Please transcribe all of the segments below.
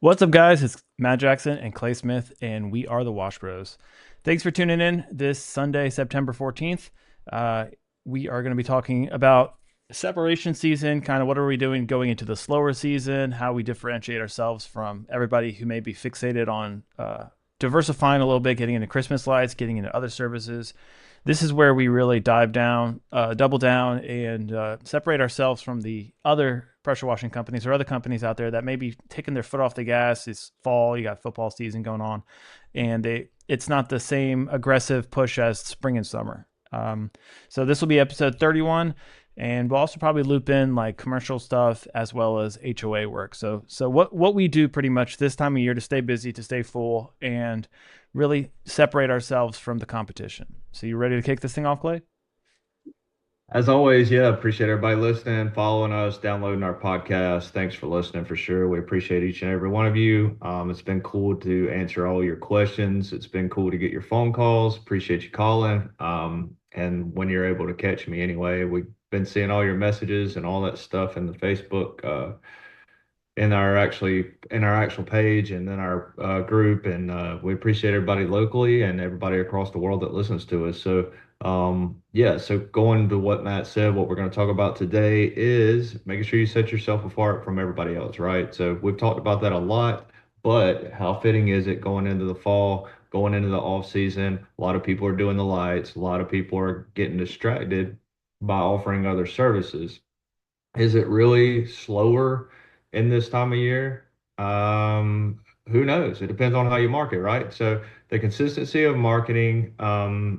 What's up, guys? It's Matt Jackson and Clay Smith, and we are the Wash Bros. Thanks for tuning in this Sunday, September 14th. Uh, we are going to be talking about separation season, kind of what are we doing going into the slower season, how we differentiate ourselves from everybody who may be fixated on diversifying a little bit, getting into Christmas lights, getting into other services. This is where we really dive down, double down, and separate ourselves from the other pressure washing companies or other companies out there that may be taking their foot off the gas. It's fall, you got football season going on, and it's not the same aggressive push as spring and summer. So this will be episode 31, and we'll also probably loop in like commercial stuff as well as HOA work. So what we do pretty much this time of year to stay busy, to stay full, and really separate ourselves from the competition. So you ready to kick this thing off, Clay? As always, yeah, appreciate everybody listening, following us, downloading our podcast. Thanks for listening for sure. We appreciate each and every one of you. It's been cool to answer all your questions. It's been cool to get your phone calls. Appreciate you calling. And when you're able to catch me anyway, we've been seeing all your messages and all that stuff in the Facebook, in our actual page and then our group, and we appreciate everybody locally and everybody across the world that listens to us. So going to what Matt said, what we're going to talk about today is making sure you set yourself apart from everybody else, right? So we've talked about that a lot, but how fitting is it going into the fall, going into the off season? A lot of people are doing the lights, a lot of people are getting distracted by offering other services. Is it really slower in this time of year? Who knows? It depends on how you market, right? So the consistency of marketing,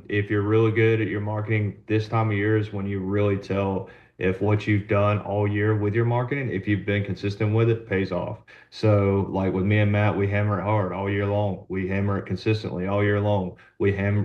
if you're really good at your marketing this time of year is when you really tell if what you've done all year with your marketing, if you've been consistent with it, pays off. So like with me and Matt, we hammer it hard all year long. We hammer it consistently all year long.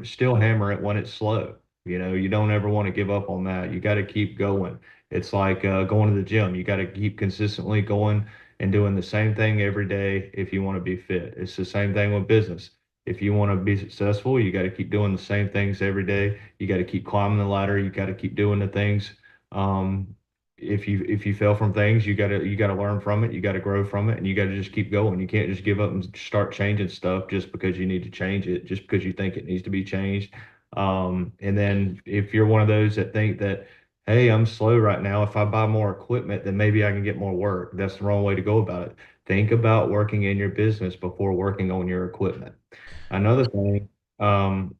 Still hammer it when it's slow. You don't ever want to give up on that. You got to keep going. It's like going to the gym. You got to keep consistently going and doing the same thing every day if you want to be fit. It's the same thing with business. If you want to be successful, you got to keep doing the same things every day. You got to keep climbing the ladder. You got to keep doing the things. Um, if you fail from things, you gotta learn from it. You got to grow from it, and you got to just keep going. You can't just give up and start changing stuff just because you need to change it, just because you think it needs to be changed. And then if you're one of those that think that hey, I'm slow right now. If I buy more equipment, then maybe I can get more work. That's the wrong way to go about it. Think about working in your business before working on your equipment. Another thing, um,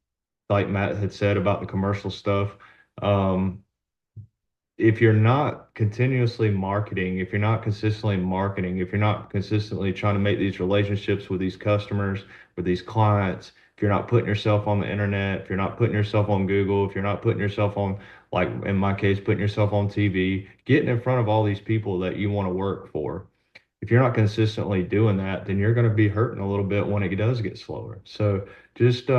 like Matt had said about the commercial stuff, um, if you're not continuously marketing, if you're not consistently marketing, if you're not consistently trying to make these relationships with these customers, with these clients, if you're not putting yourself on the internet, if you're not putting yourself on Google, if you're not putting yourself on, like in my case, putting yourself on TV, getting in front of all these people that you want to work for, if you're not consistently doing that, then you're going to be hurting a little bit when it does get slower. So just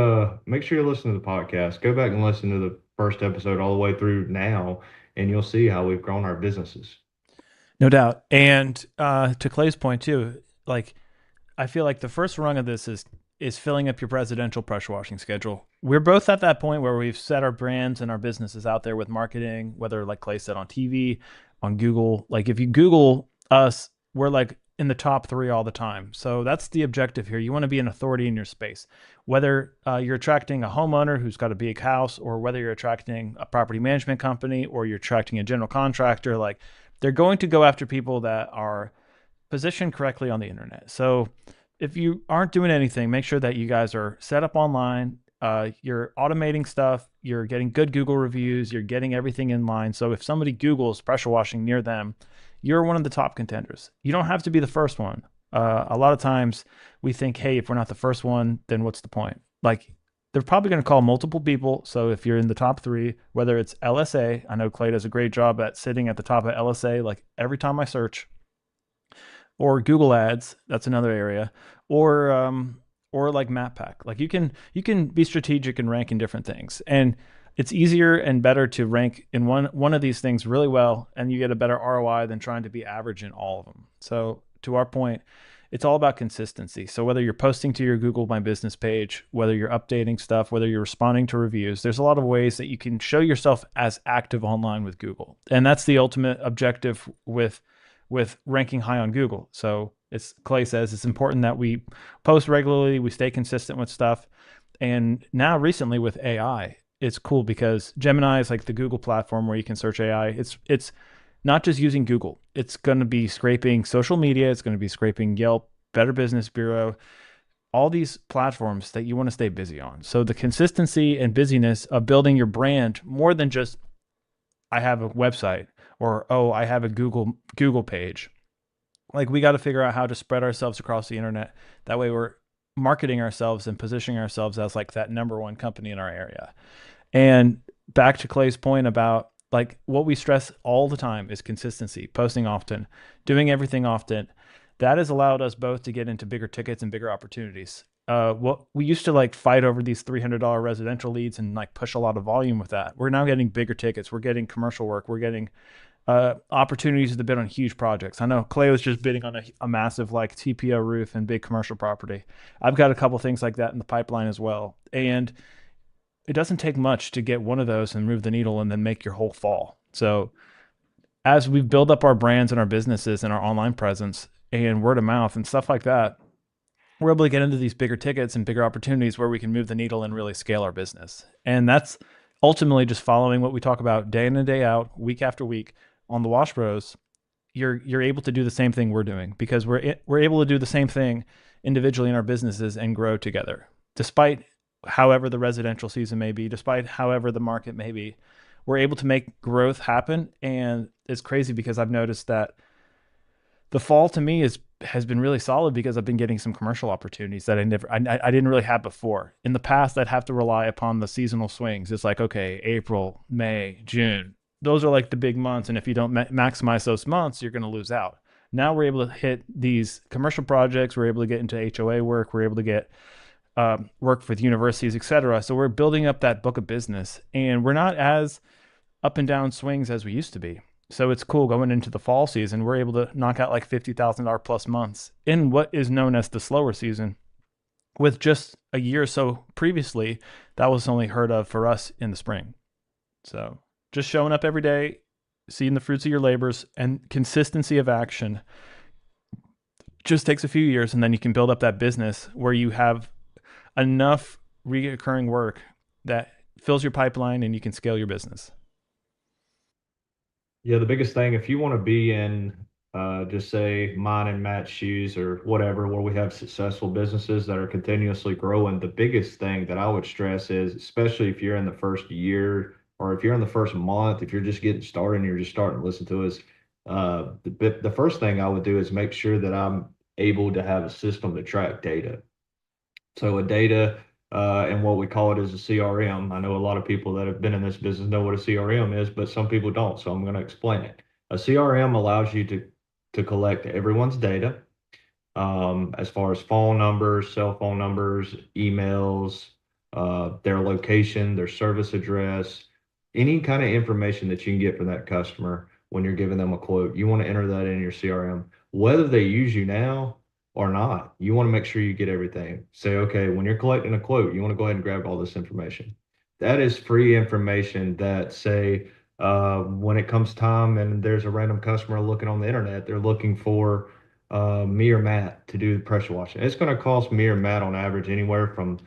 make sure you listen to the podcast. Go back and listen to the first episode all the way through now, and you'll see how we've grown our businesses. No doubt. And to Clay's point too, like I feel like the first rung of this is filling up your presidential pressure washing schedule. We're both at that point where we've set our brands and our businesses out there with marketing, whether like Clay said on TV, on Google. Like if you Google us, we're like in the top three all the time. So that's the objective here. You want to be an authority in your space, whether you're attracting a homeowner who's got a big house, or whether you're attracting a property management company, or you're attracting a general contractor. Like they're going to go after people that are positioned correctly on the internet. So if you aren't doing anything, make sure that you guys are set up online. You're automating stuff. You're getting good Google reviews. You're getting everything in line. So if somebody Googles pressure washing near them, you're one of the top contenders. You don't have to be the first one. A lot of times we think, hey, if we're not the first one, then what's the point? Like they're probably going to call multiple people. So if you're in the top three, whether it's LSA, I know Clay does a great job at sitting at the top of LSA. Like every time I search, or Google Ads, that's another area, or like Map Pack. Like you can be strategic and rank in different things, and it's easier and better to rank in one of these things really well, and you get a better ROI than trying to be average in all of them. So to our point, it's all about consistency. So whether you're posting to your Google My Business page, whether you're updating stuff, whether you're responding to reviews, there's a lot of ways that you can show yourself as active online with Google. And that's the ultimate objective with ranking high on Google. So It's Clay says it's important that we post regularly, we stay consistent with stuff. And now recently with AI, it's cool because Gemini is like the Google platform where you can search AI. It's not just using Google. It's going to be scraping social media, it's going to be scraping Yelp, Better Business Bureau, all these platforms that you want to stay busy on. So the consistency and busyness of building your brand more than just I have a website or oh, I have a Google page. Like we got to figure out how to spread ourselves across the internet. That way we're marketing ourselves and positioning ourselves as like that number one company in our area. And back to Clay's point about like what we stress all the time is consistency, posting often, doing everything often. That has allowed us both to get into bigger tickets and bigger opportunities. What we used to like fight over these $300 residential leads and like push a lot of volume with that. We're now getting bigger tickets. We're getting commercial work. We're getting opportunities to bid on huge projects. I know Clay was just bidding on a massive like TPO roof and big commercial property. I've got a couple things like that in the pipeline as well. And it doesn't take much to get one of those and move the needle and then make your whole fall. So as we build up our brands and our businesses and our online presence and word of mouth and stuff like that, we're able to get into these bigger tickets and bigger opportunities where we can move the needle and really scale our business. And that's ultimately just following what we talk about day in and day out, week after week on the Wash Bros. You're able to do the same thing we're doing because we're able to do the same thing individually in our businesses and grow together, despite however the residential season may be, despite however the market may be. We're able to make growth happen, and it's crazy because I've noticed that the fall to me is has been really solid because I've been getting some commercial opportunities that I didn't really have before. In the past, I'd have to rely upon the seasonal swings. It's like okay, April, May, June. Those are like the big months, and if you don't maximize those months, you're going to lose out. Now we're able to hit these commercial projects. We're able to get into HOA work. We're able to get work with universities, et cetera. So we're building up that book of business, and we're not as up and down swings as we used to be. So it's cool going into the fall season. We're able to knock out like $50,000 plus months in what is known as the slower season. With just a year or so previously, that was only heard of for us in the spring. So just showing up every day, seeing the fruits of your labors, and consistency of action just takes a few years, and then you can build up that business where you have enough recurring work that fills your pipeline and you can scale your business. Yeah, the biggest thing, if you want to be in, just say mine and Matt's shoes or whatever, where we have successful businesses that are continuously growing, the biggest thing that I would stress is, especially if you're in the first year or if you're in the first month, if you're just getting started and you're just starting to listen to us, the first thing I would do is make sure that I'm able to have a system to track data. So a data and what we call it is a CRM. I know a lot of people that have been in this business know what a CRM is, but some people don't. So I'm going to explain it. A CRM allows you to collect everyone's data as far as phone numbers, cell phone numbers, emails, their location, their service address, any kind of information that you can get from that customer when you're giving them a quote. You want to enter that in your CRM. Whether they use you now or not, you want to make sure you get everything. Say, okay, when you're collecting a quote, you want to go ahead and grab all this information. That is free information that, say, when it comes time and there's a random customer looking on the internet, they're looking for me or Matt to do the pressure washing. It's going to cost me or Matt on average anywhere from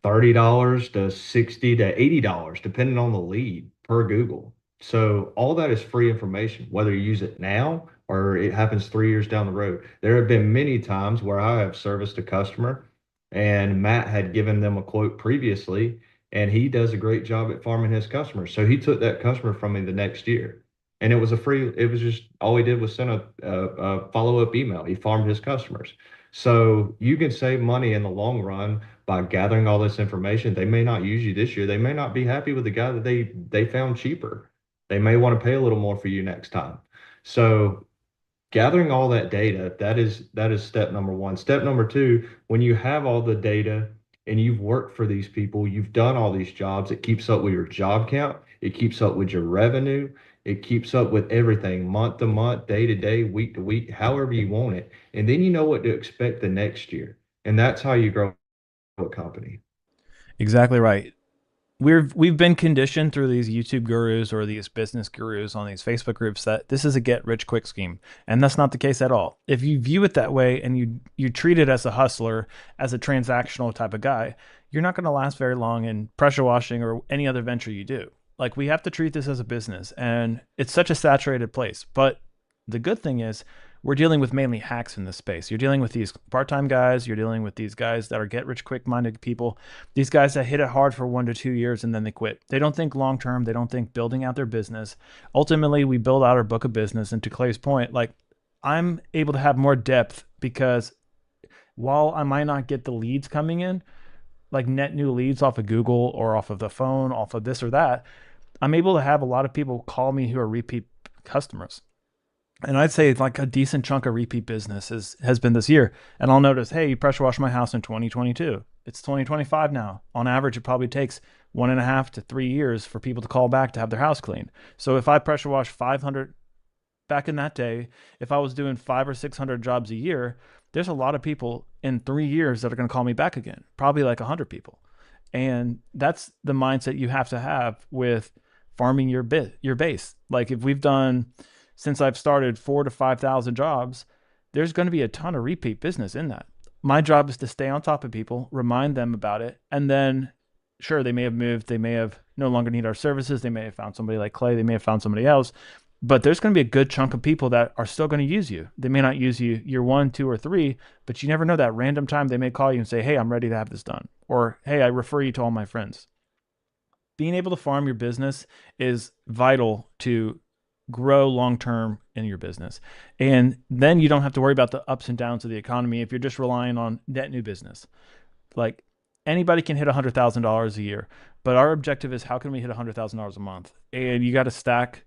$30 to 60 to $80, depending on the lead per Google. So all that is free information, whether you use it now or it happens 3 years down the road. There have been many times where I have serviced a customer and Matt had given them a quote previously, and he does a great job at farming his customers. So he took that customer from me the next year. And it was a free, it was just all he did was send a follow-up email. He farmed his customers. So you can save money in the long run by gathering all this information. They may not use you this year. They may not be happy with the guy that they found cheaper. They may want to pay a little more for you next time. So gathering all that data, that is step number one. Step number two, when you have all the data and you've worked for these people, you've done all these jobs, it keeps up with your job count, it keeps up with your revenue, it keeps up with everything month to month, day to day, week to week, however you want it. And then you know what to expect the next year. And that's how you grow a company. Exactly right. we've been conditioned through these YouTube gurus or these business gurus on these Facebook groups that this is a get rich quick scheme, and that's not the case at all. If you view it that way and you treat it as a hustler, as a transactional type of guy, you're not going to last very long in pressure washing or any other venture you do. Like, we have to treat this as a business, and it's such a saturated place. But the good thing is we're dealing with mainly hacks in this space. You're dealing with these part-time guys, you're dealing with these guys that are get rich quick minded people, these guys that hit it hard for 1 to 2 years and then they quit. They don't think long term, they don't think building out their business. Ultimately, we build out our book of business, and to Clay's point, like, I'm able to have more depth because while I might not get the leads coming in, like net new leads off of Google or off of the phone, off of this or that, I'm able to have a lot of people call me who are repeat customers. And I'd say like a decent chunk of repeat business has been this year. And I'll notice, hey, you pressure washed my house in 2022. It's 2025 now. On average, it probably takes 1.5 to 3 years for people to call back to have their house cleaned. So if I pressure wash 500 back in that day, if I was doing 500 or 600 jobs a year, there's a lot of people in 3 years that are going to call me back again, probably like 100 people. And that's the mindset you have to have with farming your base. Like, if we've done, since I've started, 4 to 5 thousand jobs, there's going to be a ton of repeat business in that. My job is to stay on top of people, remind them about it, and then sure, they may have moved, they may have no longer need our services, they may have found somebody like Clay, they may have found somebody else, but there's going to be a good chunk of people that are still going to use you. They may not use you year 1, 2, or 3, but you never know, that random time they may call you and say, hey, I'm ready to have this done. Or, hey, I refer you to all my friends. Being able to farm your business is vital to grow long term in your business. And then you don't have to worry about the ups and downs of the economy if you're just relying on net new business. Like, anybody can hit $100,000 a year, but our objective is how can we hit $100,000 a month? And you got to stack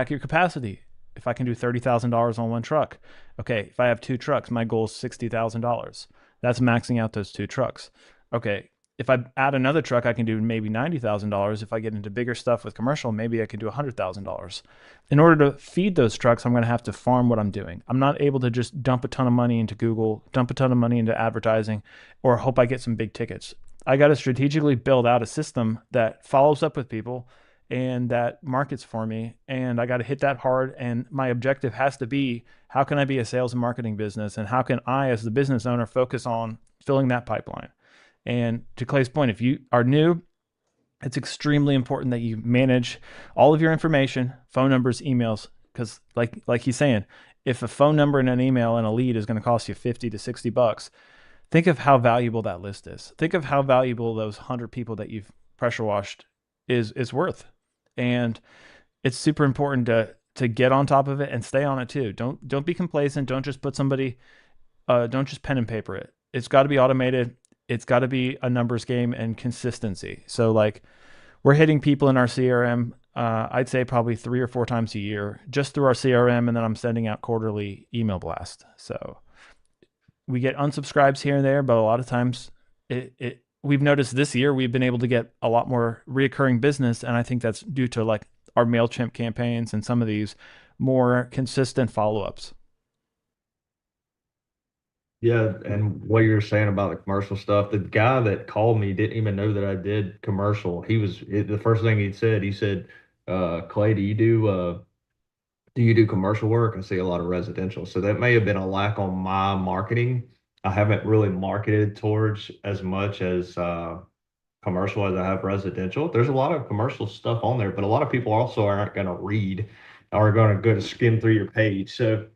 your capacity. If I can do $30,000 on one truck, okay. If I have two trucks, my goal is $60,000. That's maxing out those two trucks. Okay. If I add another truck, I can do maybe $90,000. If I get into bigger stuff with commercial, maybe I can do $100,000. In order to feed those trucks, I'm going to have to farm what I'm doing. I'm not able to just dump a ton of money into Google, dump a ton of money into advertising, or hope I get some big tickets. I got to strategically build out a system that follows up with people and that markets for me. And I got to hit that hard. And my objective has to be, how can I be a sales and marketing business? And how can I, as the business owner, focus on filling that pipeline? And to Clay's point, if you are new, it's extremely important that you manage all of your information, phone numbers, emails, because like he's saying, if a phone number and an email and a lead is going to cost you 50 to 60 bucks, think of how valuable that list is. Think of how valuable those 100 people that you've pressure washed is worth. And it's super important to get on top of it and stay on it too. Don't be complacent. Don't just put somebody don't just pen and paper it. It's got to be automated. It's got to be a numbers game and consistency. So, like, we're hitting people in our CRM, I'd say probably 3 or 4 times a year just through our CRM. And then I'm sending out quarterly email blasts. So we get unsubscribes here and there, but a lot of times we've noticed this year we've been able to get a lot more reoccurring business. And I think that's due to like our MailChimp campaigns and some of these more consistent follow-ups. Yeah, and what you're saying about the commercial stuff, the guy that called me didn't even know that I did commercial. The first thing he said, Clay, do you do commercial work? I see a lot of residential. So that may have been a lack on my marketing. I haven't really marketed towards as much as commercial as I have residential. There's a lot of commercial stuff on there, but a lot of people also aren't going to read or going to go to skim through your page. So,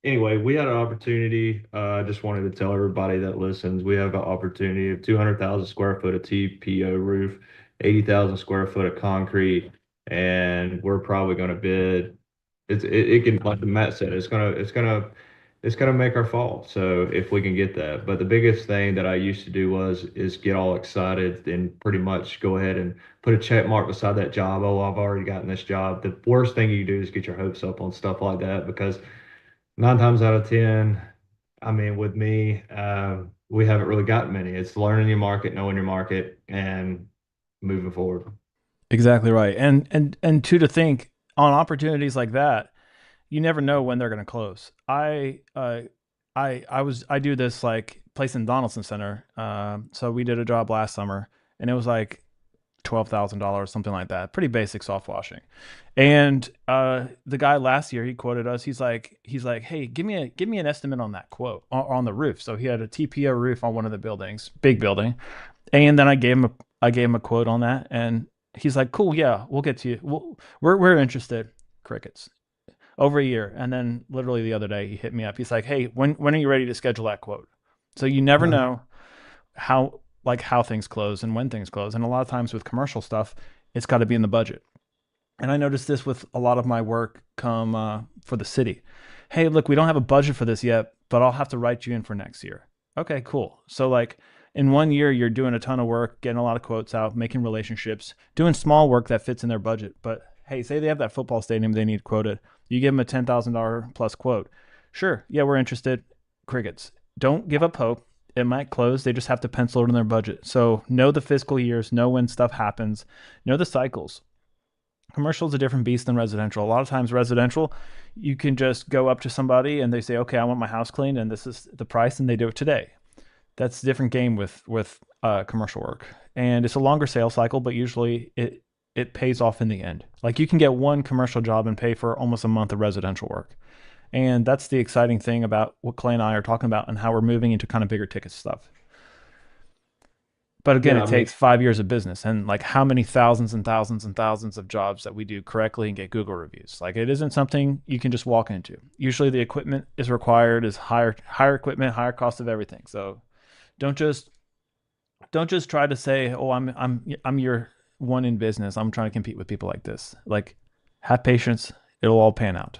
anyway, we had an opportunity. I just wanted to tell everybody that listens, we have an opportunity of 200,000 square foot of TPO roof, 80,000 square foot of concrete, and we're probably going to bid. It can, like Matt said, it's gonna make our fall. So if we can get that. But the biggest thing that I used to do is get all excited and pretty much go ahead and put a check mark beside that job. Oh, I've already gotten this job. The worst thing you do is get your hopes up on stuff like that because 9 times out of 10, I mean, with me, we haven't really gotten many. It's learning your market, knowing your market, and moving forward. Exactly right. And two, to think on opportunities like that, you never know when they're going to close. I do this like place in Donaldson Center. So we did a job last summer, and it was like $12,000, something like that. Pretty basic soft washing. And the guy last year, he quoted us. He's like, hey, give me an estimate on that quote on the roof. So he had a TPO roof on one of the buildings, big building, and then I gave him a quote on that, and he's like, cool, yeah, we'll get to you. We're interested. Crickets. Over a year, and then literally the other day he hit me up. He's like, hey, when are you ready to schedule that quote? So you never know how things close and when things close. And a lot of times with commercial stuff, it's got to be in the budget. And I noticed this with a lot of my work come for the city. Hey, look, we don't have a budget for this yet, but I'll have to write you in for next year. Okay, cool. So like in 1 year, you're doing a ton of work, getting a lot of quotes out, making relationships, doing small work that fits in their budget. But hey, say they have that football stadium they need quoted. You give them a $10,000 plus quote. Sure, yeah, we're interested. Crickets. Don't give up hope. It might close. They just have to pencil it in their budget. So know the fiscal years, know when stuff happens, know the cycles. Commercial is a different beast than residential. A lot of times, residential, you can just go up to somebody and they say, "Okay, I want my house cleaned, and this is the price," and they do it today. That's a different game with commercial work, and it's a longer sales cycle, but usually it pays off in the end. Like you can get one commercial job and pay for almost a month of residential work, and that's the exciting thing about what Clay and I are talking about and how we're moving into kind of bigger ticket stuff. But again, Yeah, it I mean, takes 5 years of business and like how many thousands and thousands and thousands of jobs that we do correctly and get Google reviews. Like it isn't something you can just walk into. Usually the equipment is required is higher equipment, higher cost of everything. So don't just don't just try to say, "Oh, I'm your one in business. I'm trying to compete with people like this." Like have patience. It'll all pan out.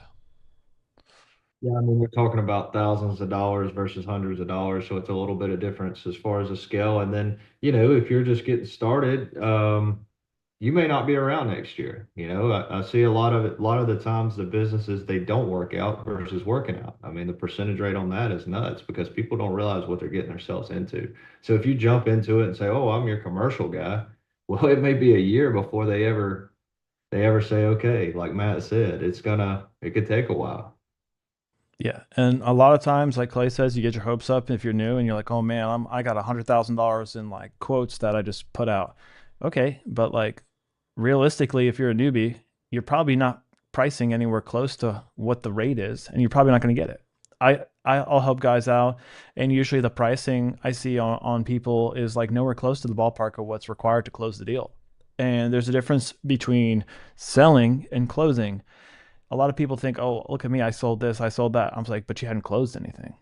yeah, I mean, we're talking about thousands of dollars versus hundreds of dollars, so it's a little bit of difference as far as the scale. And then, if you're just getting started, you may not be around next year. I see a lot of the times the businesses they don't work out versus working out. I mean, the percentage rate on that is nuts because people don't realize what they're getting themselves into. So if you jump into it and say, "Oh, I'm your commercial guy," well, it may be a year before they ever say, "Okay," like Matt said, it could take a while. Yeah, and a lot of times, like Clay says, you get your hopes up if you're new, and you're like, "Oh man, I got $100,000 in like quotes that I just put out." Okay, but like realistically, if you're a newbie, you're probably not pricing anywhere close to what the rate is, and you're probably not going to get it. I'll help guys out, and usually the pricing I see on people is like nowhere close to the ballpark of what's required to close the deal. And there's a difference between selling and closing. A lot of people think, "Oh, look at me, I sold this, I sold that." I'm like, "But you hadn't closed anything."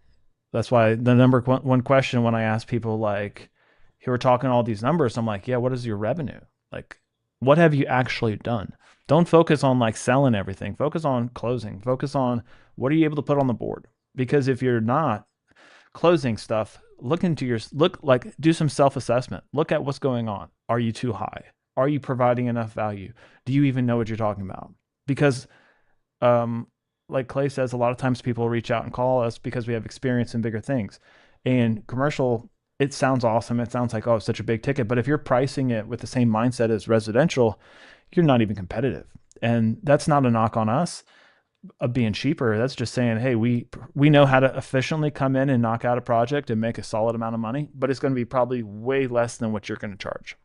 That's why the number one question when I ask people like who are talking all these numbers, I'm like, "Yeah, what is your revenue? Like, what have you actually done?" Don't focus on like selling everything. Focus on closing. Focus on what are you able to put on the board? Because if you're not closing stuff, do some self-assessment. Look at what's going on. Are you too high? Are you providing enough value? Do you even know what you're talking about? Because um, like Clay says, a lot of times people reach out and call us because we have experience in bigger things. And commercial, it sounds awesome. It sounds like, oh, it's such a big ticket. But if you're pricing it with the same mindset as residential, you're not even competitive. And that's not a knock on us of being cheaper. That's just saying, hey, we know how to efficiently come in and knock out a project and make a solid amount of money, but it's going to be probably way less than what you're going to charge.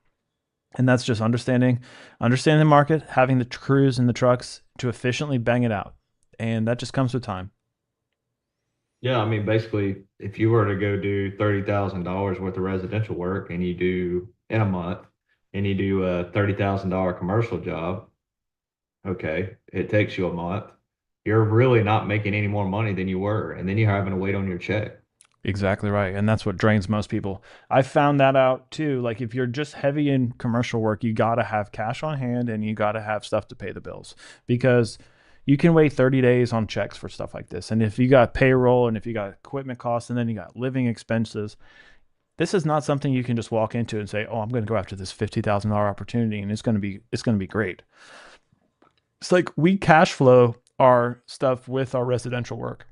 And that's just understanding the market, having the crews and the trucks to efficiently bang it out. And that just comes with time. Yeah, I mean, basically, if you were to go do $30,000 worth of residential work and you do in a month and you do a $30,000 commercial job, okay, it takes you a month. You're really not making any more money than you were, and then you're having to wait on your check. Exactly right. And that's what drains most people. I found that out too. Like if you're just heavy in commercial work, you got to have cash on hand and you got to have stuff to pay the bills because you can wait 30 days on checks for stuff like this. And if you got payroll and if you got equipment costs and then you got living expenses, this is not something you can just walk into and say, "Oh, I'm going to go after this $50,000 opportunity and it's going to be great." It's like we cash flow our stuff with our residential work.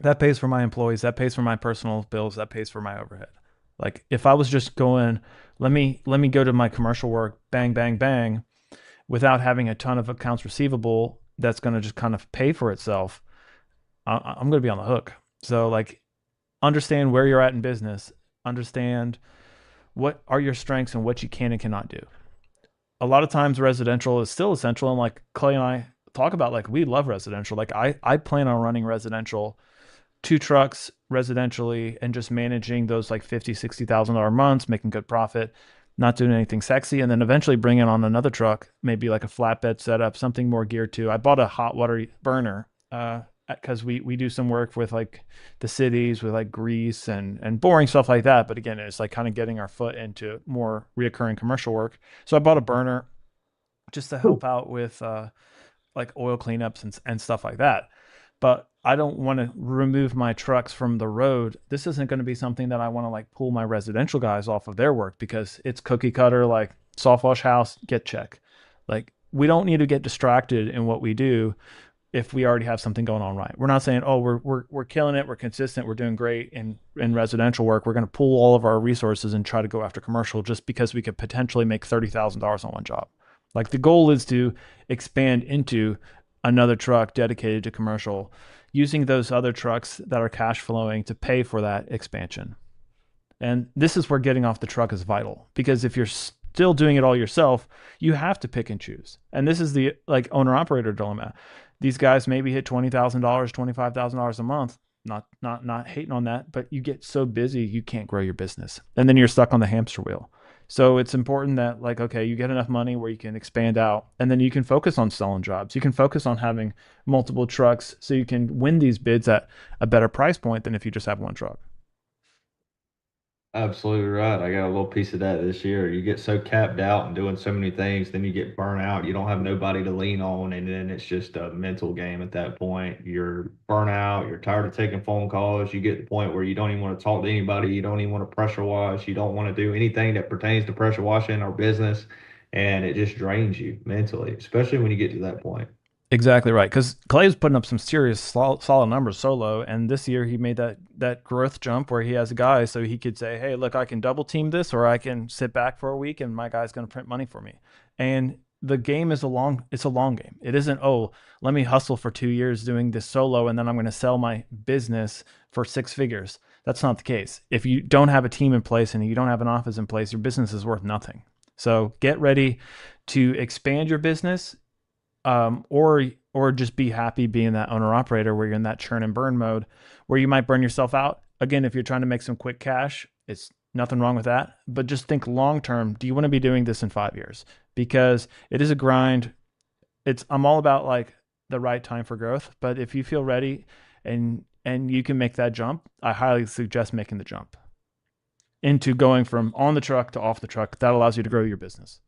That pays for my employees, that pays for my personal bills, that pays for my overhead. Like if I was just going, let me go to my commercial work, bang, bang, bang, without having a ton of accounts receivable that's going to just kind of pay for itself, I'm going to be on the hook. So like understand where you're at in business, understand what are your strengths and what you can and cannot do. a lot of times residential is still essential. And like Clay and I talk about, like, we love residential. Like I plan on running residential, two trucks residentially, and just managing those like 50, $60,000 months, making good profit, not doing anything sexy. And then eventually bringing on another truck, maybe like a flatbed setup, something more geared to, I bought a hot water burner, because we do some work with like the cities with like grease and boring stuff like that. But again, it's like kind of getting our foot into more reoccurring commercial work. So I bought a burner just to help out with like oil cleanups and stuff like that. But I don't want to remove my trucks from the road. This isn't going to be something that I want to like pull my residential guys off of their work, because it's cookie cutter, like soft wash house, get check. Like, we don't need to get distracted in what we do if we already have something going on right. We're not saying, oh, we're killing it, we're consistent, we're doing great in residential work. We're going to pull all of our resources and try to go after commercial just because we could potentially make $30,000 on one job. Like, the goal is to expand into another truck dedicated to commercial, using those other trucks that are cash flowing to pay for that expansion. And this is where getting off the truck is vital, because if you're still doing it all yourself, you have to pick and choose. And this is the like owner operator dilemma. These guys maybe hit $20,000, $25,000 a month. Not hating on that, but you get so busy you can't grow your business, and then you're stuck on the hamster wheel. So it's important that, like, okay, you get enough money where you can expand out, and then you can focus on selling jobs. You can focus on having multiple trucks, so you can win these bids at a better price point than if you just have one truck. Absolutely right. I got a little piece of that this year. You get so capped out and doing so many things, then you get burnt out. You don't have nobody to lean on, and then it's just a mental game at that point. You're burnt out. You're tired of taking phone calls. You get to the point where you don't even want to talk to anybody. You don't even want to pressure wash. You don't want to do anything that pertains to pressure washing or business, and it just drains you mentally, especially when you get to that point. Exactly right. Because Clay's putting up some serious solid numbers solo, and this year he made that growth jump where he has a guy, so he could say, "Hey, look, I can double team this, or I can sit back for a week, and my guy's going to print money for me." And the game is a long game. It isn't, oh, let me hustle for 2 years doing this solo, and then I'm going to sell my business for six figures. That's not the case. If you don't have a team in place and you don't have an office in place, your business is worth nothing. So get ready to expand your business, or just be happy being that owner operator where you're in that churn and burn mode, where you might burn yourself out. Again, if you're trying to make some quick cash, it's nothing wrong with that. But just think long term. Do you want to be doing this in 5 years? Because it is a grind. I'm all about like the right time for growth. But if you feel ready and you can make that jump, I highly suggest making the jump into going from on the truck to off the truck. That allows you to grow your business.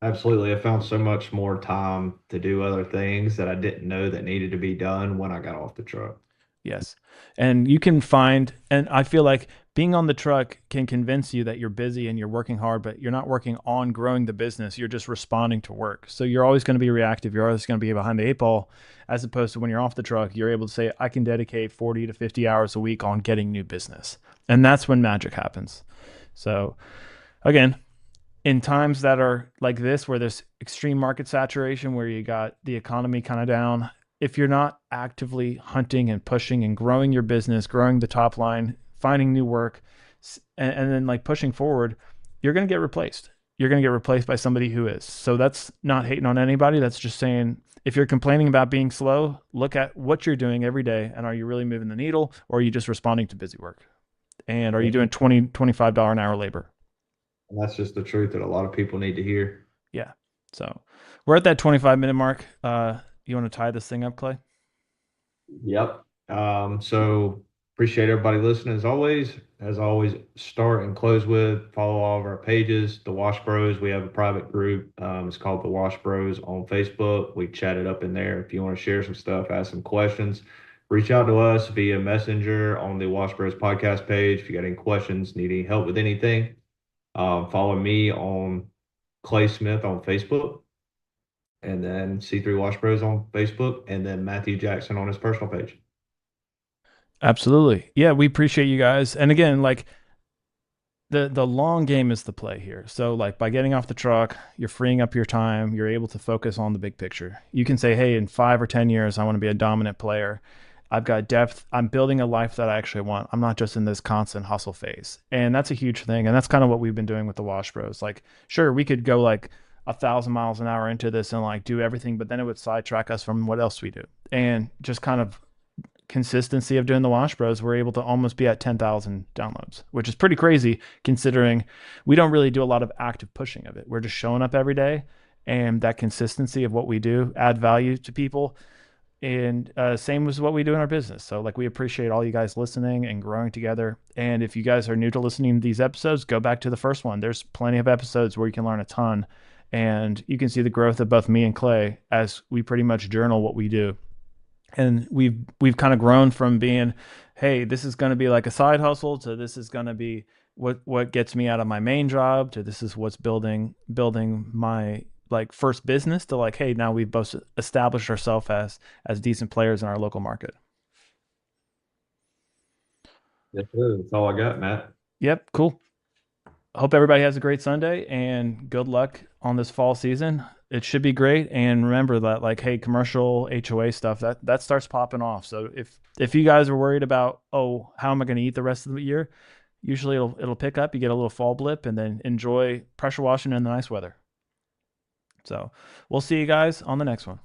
Absolutely. I found so much more time to do other things that I didn't know that needed to be done when I got off the truck. Yes. And you can find, and I feel like being on the truck can convince you that you're busy and you're working hard, but you're not working on growing the business. You're just responding to work. So you're always going to be reactive. You're always going to be behind the eight ball, as opposed to when you're off the truck, you're able to say, I can dedicate 40 to 50 hours a week on getting new business. And that's when magic happens. So again, in times that are like this, where there's extreme market saturation, where you got the economy kind of down, if you're not actively hunting and pushing and growing your business, growing the top line, finding new work, and then like pushing forward, you're going to get replaced. You're going to get replaced by somebody who is. So that's not hating on anybody. That's just saying, if you're complaining about being slow, look at what you're doing every day. And are you really moving the needle, or are you just responding to busy work? And are you doing $25 an hour labor? And that's just the truth that a lot of people need to hear. Yeah. So we're at that 25-minute mark. You want to tie this thing up, Clay? Yep. So appreciate everybody listening as always. As always, start and close with follow all of our pages. The Wash Bros, we have a private group. It's called the Wash Bros on Facebook. We chat it up in there. If you want to share some stuff, ask some questions, reach out to us via Messenger on the Wash Bros podcast page. If you got any questions, need any help with anything, follow me on Clay Smith on Facebook, and then C3 Wash Bros on Facebook, and then Matthew Jackson on his personal page. Absolutely. Yeah, we appreciate you guys. And again, like, the long game is the play here. So like, by getting off the truck, you're freeing up your time. You're able to focus on the big picture. You can say, hey, in 5 or 10 years, I want to be a dominant player. I've got depth. I'm building a life that I actually want. I'm not just in this constant hustle phase. And that's a huge thing. And that's kind of what we've been doing with the Wash Bros. Like, sure, we could go like 1,000 miles an hour into this and like do everything, but then it would sidetrack us from what else we do. And just kind of consistency of doing the Wash Bros, we're able to almost be at 10,000 downloads, which is pretty crazy considering we don't really do a lot of active pushing of it. We're just showing up every day, and that consistency of what we do add value to people. And same as what we do in our business. So like we appreciate all you guys listening and growing together. And if you guys are new to listening to these episodes, go back to the first one. There's plenty of episodes where you can learn a ton, and you can see the growth of both me and Clay as we pretty much journal what we do. And we've kind of grown from being, hey, this is going to be like a side hustle, to this is going to be what gets me out of my main job, to this is what's building my like first business, to like, hey, now we've both established ourselves as decent players in our local market. Yes, sir. That's all I got, Matt. Yep, cool. Hope everybody has a great Sunday, and good luck on this fall season. It should be great. And remember that, like, hey, commercial HOA stuff that starts popping off. So if you guys are worried about, oh, how am I going to eat the rest of the year, usually it'll pick up. You get a little fall blip, and then enjoy pressure washing in the nice weather. So we'll see you guys on the next one.